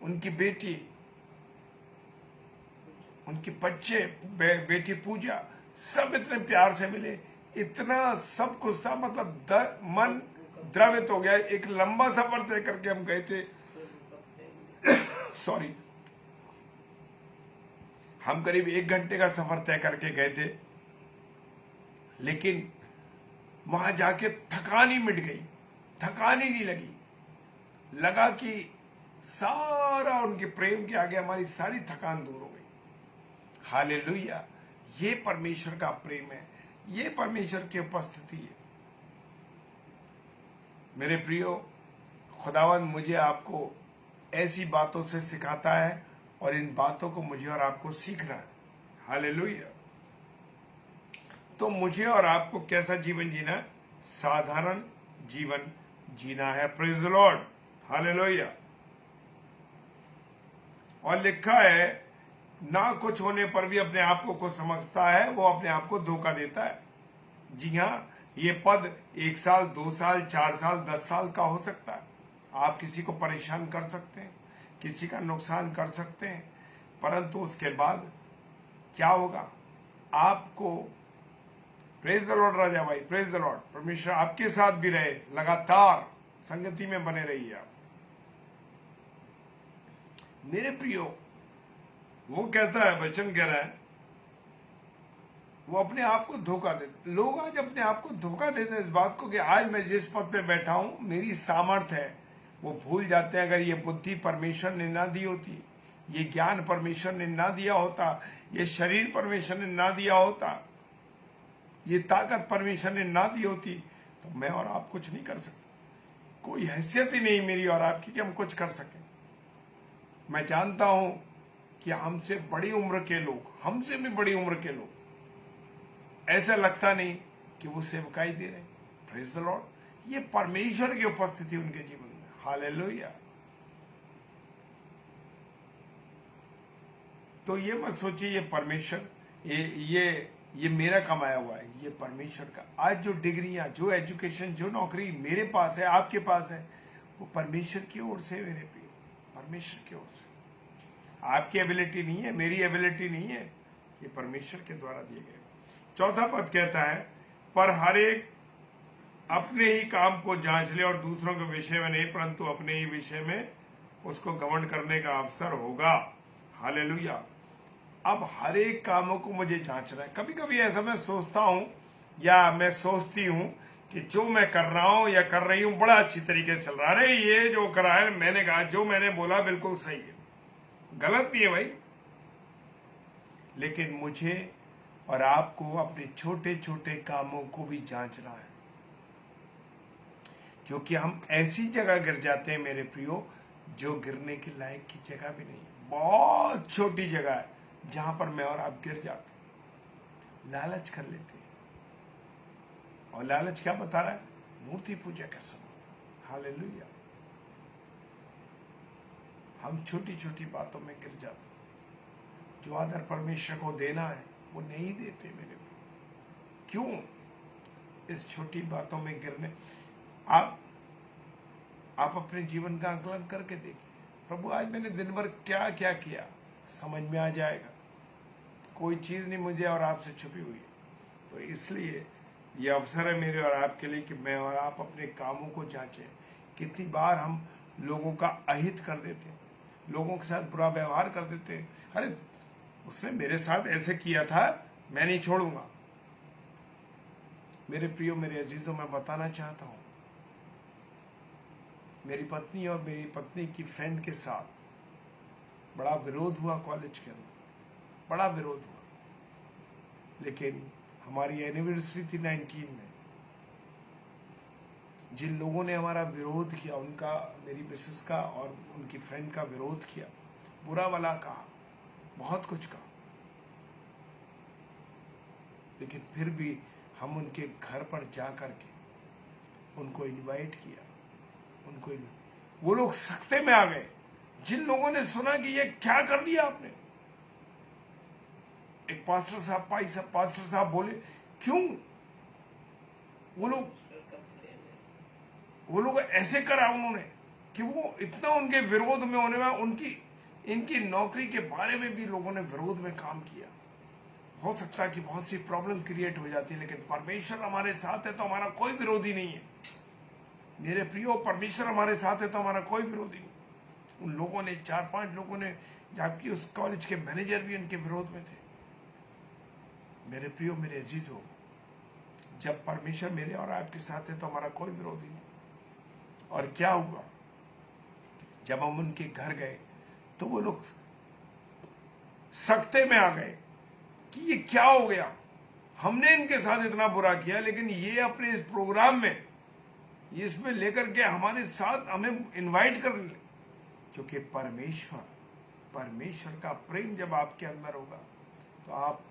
उनकी बेटी, उनके बच्चे, बेटी पूजा, सब इतने प्यार से मिले, इतना सब कुछ था, मतलब मन द्रवित हो गया। एक लंबा सफर तय करके हम गए थे सॉरी, हम करीब 1 घंटे का सफर तय करके गए थे, लेकिन वहां जाके थकान ही मिट गई, थकान ही नहीं लगी। लगा कि सारा उनके प्रेम के आगे हमारी सारी थकान दूर हो गई। हालेलुया। ये परमेश्वर का प्रेम है, ये परमेश्वर की उपस्थिति है। मेरे प्रियो, खुदावंद मुझे आपको ऐसी बातों से सिखाता है और इन बातों को मुझे और आपको सीखना है। हालेलुया। तो मुझे और आपको कैसा जीवन जीना है? साधारण जीवन जीना है। Praise the lord, hallelujah. और लिखा है, ना कुछ होने पर भी अपने आप को कुछ समझता है, वो अपने आप को धोखा देता है। जी हाँ, ये पद 1 साल, 2 साल, 4 साल, 10 साल का हो सकता है। आप किसी को परेशान कर सकते हैं, किसी का नुकसान कर सकते हैं, परंतु उसके बाद क्या होगा? आपको, प्रेज द लॉर्ड राजा भाई, प्रेज द लॉर्ड, परमेश्वर आपके साथ भी रहे, लगातार संगति में बने रहिए आप। मेरे प्रियो, वो कहता है, वचन कह रहा है, वो अपने आप को धोखा देते। लोग आज अपने आप को धोखा देते हैं इस बात को कि आज मैं जिस पद पे बैठा हूं मेरी सामर्थ्य है। वो भूल जाते हैं, अगर ये बुद्धि परमेश्वर ने ना दी होती, ये ज्ञान परमेश्वर ने ना दिया होता, ये शरीर परमेश्वर ने ना दिया होता, ये ताकत परमेश्वर ने ना दी होती, तो मैं और आप कुछ नहीं कर सकते। कोई हैसियत ही नहीं मेरी और आपकी कि हम कुछ कर सकें। मैं जानता हूं कि हमसे बड़ी उम्र के लोग, हमसे भी बड़ी उम्र के लोग, ऐसा लगता नहीं कि वो सेवकाई दे रहे। Praise the Lord. ये परमेश्वर की उपस्थिति उनके जीवन में। हालेलुया। तो ये मत सोचिए ये परमेश्वर ये मेरा कमाया हुआ है, ये परमेश्वर का। आज जो डिग्रियां, जो एजुकेशन, जो नौकरी मेरे पास है, आपके पास है, वो परमेश्वर की ओर से मेरे प्रिय, परमेश्वर की ओर से। आपकी एबिलिटी नहीं है, मेरी एबिलिटी नहीं है, ये परमेश्वर के द्वारा दिए गए। चौथा पद कहता है, पर हर एक अपने ही काम को जांच ले और दूसरों के विषय में नहीं, परंतु अपने ही विषय में उसको घमंड करने का अवसर होगा। हालेलुया। अब हर एक कामों को मुझे जांचना है। कभी कभी ऐसा मैं सोचता हूं या मैं सोचती हूं कि जो मैं कर रहा हूं या कर रही हूं बड़ा अच्छी तरीके से चल रहा है। अरे ये जो करा है, मैंने कहा, जो मैंने बोला बिल्कुल सही है, गलत नहीं है भाई। लेकिन मुझे और आपको अपने छोटे छोटे कामों को भी जांचना है, क्योंकि हम ऐसी जगह गिर जाते हैं मेरे प्रियो, जो गिरने की लायक की जगह भी नहीं, बहुत छोटी जगह है जहां पर मैं और आप गिर जाते हैं। लालच कर लेते हैं, और लालच क्या बता रहा है? मूर्ति पूजा का समय। हालेलुया। हम छोटी छोटी बातों में गिर जाते हैं। जो आदर परमेश्वर को देना है वो नहीं देते मेरे को। क्यों? इस छोटी बातों में गिरने। आप अपने जीवन का आकलन करके देखिए, प्रभु आज मैंने दिन भर क्या क्या किया, समझ में आ जाएगा। कोई चीज नहीं मुझे और आपसे छुपी हुई है। तो इसलिए ये अवसर है मेरे और आपके लिए कि मैं और आप अपने कामों को जांचें। कितनी बार हम लोगों का अहित कर देते हैं, लोगों के साथ बुरा व्यवहार कर देते हैं। अरे उसने मेरे साथ ऐसे किया था, मैं नहीं छोड़ूंगा। मेरे प्रियो, मेरे अजीजों, मैं बताना चाहता हूं, मेरी पत्नी और मेरी पत्नी की फ्रेंड के साथ बड़ा विरोध हुआ कॉलेज के अंदर, बड़ा विरोध हुआ। लेकिन हमारी एनिवर्सरी थी 19 में। जिन लोगों ने हमारा विरोध किया, उनका, मेरी मिसेस का और उनकी फ्रेंड का विरोध किया, बुरा भला कहा, बहुत कुछ कहा, लेकिन फिर भी हम उनके घर पर जा करके उनको इनवाइट किया। वो लोग सख्ते में आ गए। जिन लोगों ने सुना कि ये क्या कर दिया आपने, एक पास्टर साहब बोले, क्यों वो लोग ऐसे करा उन्होंने कि वो इतना उनके विरोध में होने में, इनकी नौकरी के बारे में भी लोगों ने विरोध में काम किया। हो सकता है कि बहुत सी प्रॉब्लम क्रिएट हो जाती है, लेकिन परमेश्वर हमारे साथ है तो हमारा कोई विरोधी नहीं है। मेरे प्रियो, परमेश्वर हमारे साथ है तो हमारा कोई विरोधी नहीं। उन लोगों ने, 4-5 लोगों ने, जबकि उस कॉलेज के मैनेजर भी उनके विरोध में थे। मेरे प्रियो, मेरे अजीजों, जब परमेश्वर मेरे और आपके साथ है तो हमारा कोई विरोधी नहीं। और क्या हुआ, जब हम उनके घर गए तो वो लोग सख्ते में आ गए कि ये क्या हो गया, हमने इनके साथ इतना बुरा किया, लेकिन ये अपने इस प्रोग्राम में इसमें लेकर के हमारे साथ हमें इनवाइट कर ले। क्योंकि परमेश्वर का प्रेम जब आपके अंदर होगा तो आप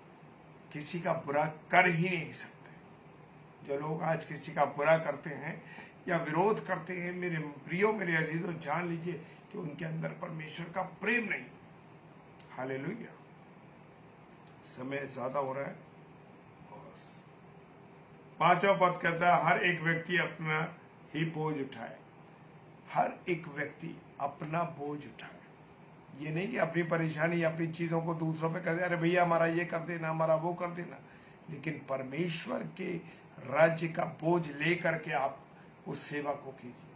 किसी का बुरा कर ही नहीं सकते। जो लोग आज किसी का बुरा करते हैं या विरोध करते हैं, मेरे प्रियो, मेरे अजीजों, जान लीजिए कि उनके अंदर परमेश्वर का प्रेम नहीं। हालेलुया। समय ज्यादा हो रहा है। 5वां पद कहता है, हर एक व्यक्ति अपना ही बोझ उठाए। हर एक व्यक्ति अपना बोझ उठाए। ये नहीं कि अपनी परेशानी, अपनी चीजों को दूसरों पे कर दे, अरे भैया हमारा ये कर देना, हमारा वो कर देना। लेकिन परमेश्वर के राज्य का बोझ लेकर के आप उस सेवा को कीजिए।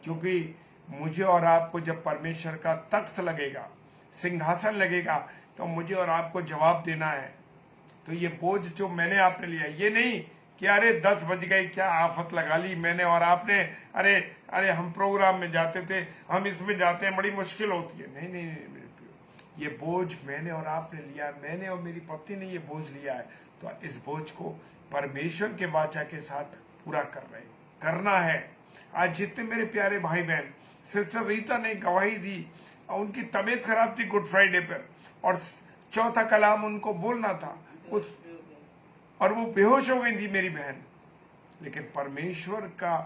क्योंकि मुझे और आपको जब परमेश्वर का तख्त लगेगा, सिंहासन लगेगा, तो मुझे और आपको जवाब देना है। तो ये बोझ जो मैंने आपने लिया, ये नहीं कि अरे 10 बज गई, क्या आफत लगा ली मैंने और आपने, अरे हम प्रोग्राम में जाते थे, हम इसमें जाते हैं, बड़ी मुश्किल होती है। नहीं नहीं नहीं मेरे प्रियो, ये बोझ मैंने और आपने लिया, मैंने और मेरी पत्नी ने ये बोझ लिया है। तो इस बोझ को परमेश्वर के वाचा के साथ पूरा करना है। आज जितने मेरे प्यारे भाई बहन, सिस्टर रीता ने गवाही दी, और उनकी तबीयत खराब थी गुड फ्राइडे पर, और चौथा कलाम उनको बोलना था, और वो बेहोश हो गई थी मेरी बहन। लेकिन परमेश्वर का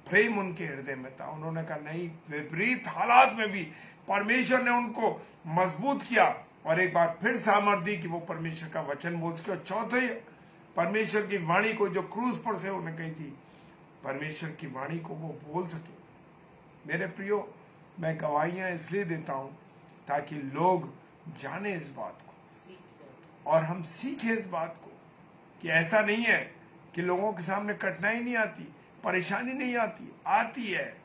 प्रेम उनके हृदय में था। उन्होंने कहा नहीं, विपरीत हालात में भी परमेश्वर ने उनको मजबूत किया और एक बार फिर सामर्थ दी कि वो परमेश्वर का वचन बोल सके। और चौथे, परमेश्वर की वाणी को जो क्रूस पर से उन्हें कही थी, परमेश्वर की वाणी को वो बोल सके। मेरे प्रियो, मैं गवाहियां इसलिए देता हूं ताकि लोग जाने इस बात को और हम सीखें इस बात को कि ऐसा नहीं है कि लोगों के सामने कठिनाई नहीं आती, परेशानी नहीं आती, आती है,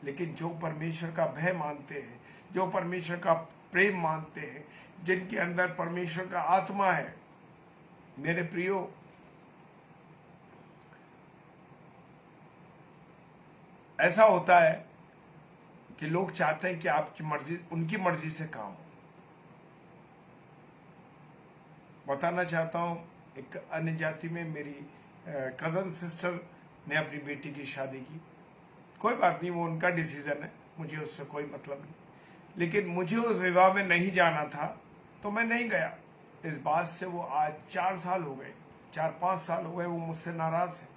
लेकिन जो परमेश्वर का भय मानते हैं, जो परमेश्वर का प्रेम मानते हैं, जिनके अंदर परमेश्वर का आत्मा है, मेरे प्रियो, ऐसा होता है कि लोग चाहते हैं कि आपकी मर्जी, उनकी मर्जी से काम हो। बताना चाहता हूं, एक अन्य जाति में मेरी कजन सिस्टर ने अपनी बेटी की शादी की। कोई बात नहीं, वो उनका डिसीजन है, मुझे उससे कोई मतलब नहीं, लेकिन मुझे उस विवाह में नहीं जाना था तो मैं नहीं गया। इस बात से वो आज 4 साल हो गए, 4-5 साल हो गए, वो मुझसे नाराज है,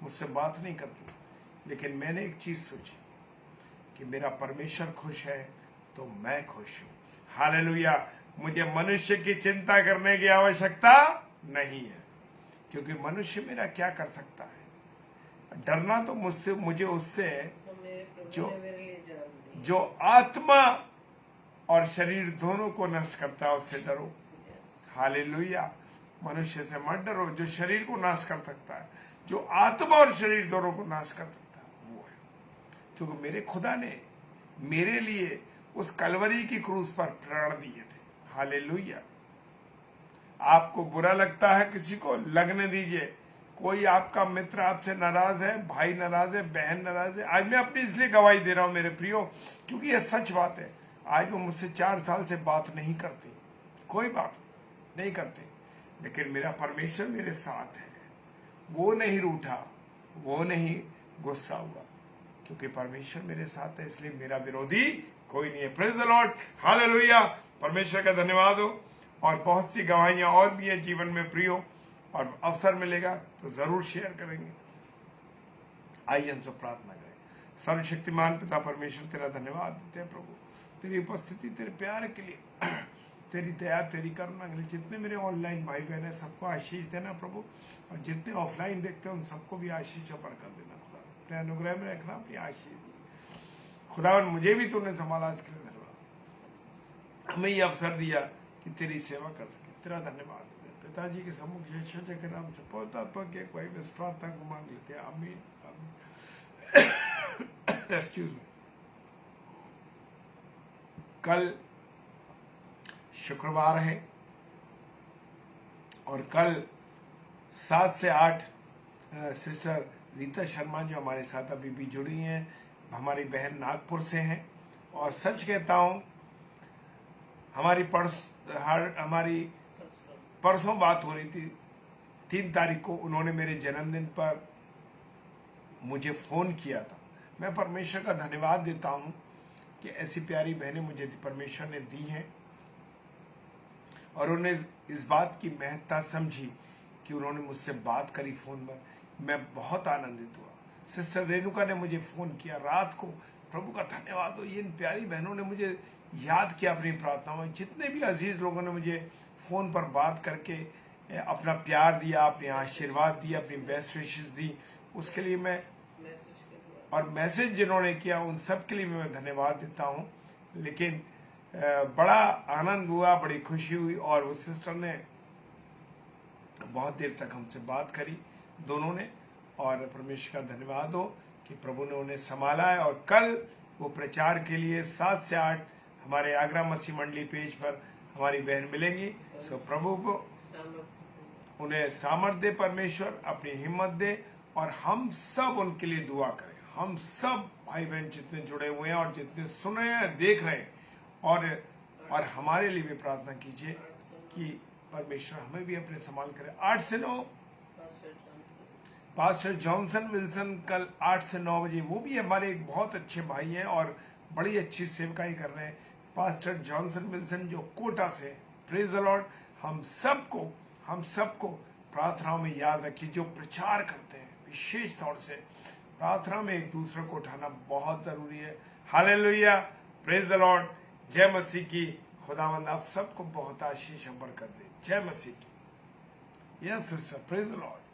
मुझसे बात नहीं करती। लेकिन मैंने एक चीज सोची कि मेरा परमेश्वर खुश है तो मैं खुश हूं। हालेलुया। मुझे मनुष्य की चिंता करने की आवश्यकता नहीं है, क्योंकि मनुष्य मेरा क्या कर सकता है। डरना तो मुझे उससे जो आत्मा और शरीर दोनों को नष्ट करता है, उससे डरो। हालेलुया। मनुष्य से मत डरो जो शरीर को नाश कर सकता है, जो आत्मा और शरीर दोनों को नाश कर सकता है वो है। क्योंकि मेरे खुदा ने मेरे लिए उस कलवरी की क्रूस पर प्राण दिए थे। हालेलुया। आपको बुरा लगता है, किसी को लगने दीजिए। कोई आपका मित्र आपसे नाराज है, भाई नाराज है, बहन नाराज है। आज मैं अपनी इसलिए गवाही दे रहा हूं मेरे प्रियो, क्योंकि यह सच बात है। आज वो मुझसे 4 साल से बात नहीं करती, कोई बात नहीं करते, लेकिन मेरा परमेश्वर मेरे साथ है। वो नहीं रूठा, वो नहीं गुस्सा हुआ, क्योंकि परमेश्वर मेरे साथ है, इसलिए मेरा विरोधी कोई नहीं है। Praise the lord. हालेलुया। परमेश्वर का धन्यवाद हो। और बहुत सी गवाहियां और भी है जीवन में प्रियो, और अवसर मिलेगा तो जरूर शेयर करेंगे। आइए हम सब प्रार्थना करें। सर्वशक्तिमान पिता परमेश्वर, तेरा धन्यवाद देते हैं प्रभु, तेरी उपस्थिति, तेरे प्यार के लिए, तेरी दया, तेरी करुणा के लिए। जितने मेरे ऑनलाइन भाई बहन है, सबको आशीष देना प्रभु, और जितने ऑफलाइन देखते हैं उन सबको भी आशीष और बरकत देना खुदा। अपने अनुग्रह में रखना, अपनी आशीष खुदा। और मुझे भी तूने संभाला, इसके लिए धन्यवाद। हमें ये अवसर दिया कि तेरी सेवा कर सके, तेरा धन्यवाद। पिताजी के सम्मुख यीशु के नाम से पवित्र आत्मा की अगुवाई में इस प्रार्थना को मांग लेते हैं। आमीन। Excuse me. कल शुक्रवार है और कल 7 से 8 सिस्टर रीता शर्मा जो हमारे साथ अभी भी जुड़ी हैं, हमारी बहन नागपुर से हैं। और सच कहता हूं, हमारी परसों बात हो रही थी, 3 तारीख को उन्होंने मेरे जन्मदिन पर मुझे फोन किया था। मैं परमेश्वर का धन्यवाद देता हूं कि ऐसी प्यारी बहनें मुझे परमेश्वर ने दी हैं, और उन्हें इस बात की महत्ता समझी कि उन्होंने मुझसे बात करी फोन पर। मैं बहुत आनंदित हुआ। सिस्टर रेणुका ने मुझे फोन किया रात को। प्रभु का धन्यवाद हो, इन प्यारी बहनों ने मुझे याद किया अपनी प्रार्थनाओं में। जितने भी अजीज लोगों ने मुझे फोन पर बात करके अपना प्यार दिया, अपने आशीर्वाद दिया, अपनी बेस्ट विशेस दी, उसके लिए मैं, और मैसेज जिन्होंने किया उन सब के लिए मैं धन्यवाद देता हूं। लेकिन बड़ा आनंद हुआ, बड़ी खुशी हुई, और उस सिस्टर ने बहुत देर तक हमसे बात करी, दोनों ने। और परमेश्वर का धन्यवाद हो कि प्रभु ने उन्हें संभाला है। और कल वो प्रचार के लिए 7 से 8 हमारे आगरा मसीह मंडली पेज पर हमारी बहन मिलेंगी। सो प्रभु को उन्हें सामर्थ दे, परमेश्वर अपनी हिम्मत दे, और हम सब उनके लिए दुआ करें। हम सब भाई बहन जितने जुड़े हुए हैं और जितने सुन रहे हैं, देख रहे हैं, और हमारे लिए भी प्रार्थना कीजिए कि परमेश्वर हमें भी अपने संभाल करे। 8 से 9 पास्टर जॉनसन विल्सन कल 8 से 9 बजे, वो भी हमारे एक बहुत अच्छे भाई हैं और बड़ी अच्छी सेवकाई कर रहे हैं। पास्टर जॉनसन विल्सन जो कोटा से, प्रेज द लॉर्ड। हम सबको प्रार्थनाओं में याद रखिए। जो प्रचार करते हैं, विशेष तौर से प्रार्थना में एक दूसरे को उठाना बहुत जरूरी है। हालेलुया। Praise the Lord. जय मसीह की। खुदावंद आप सबको बहुत आशीष और बरकत दे। जय मसीह की। Yes sister, praise the Lord.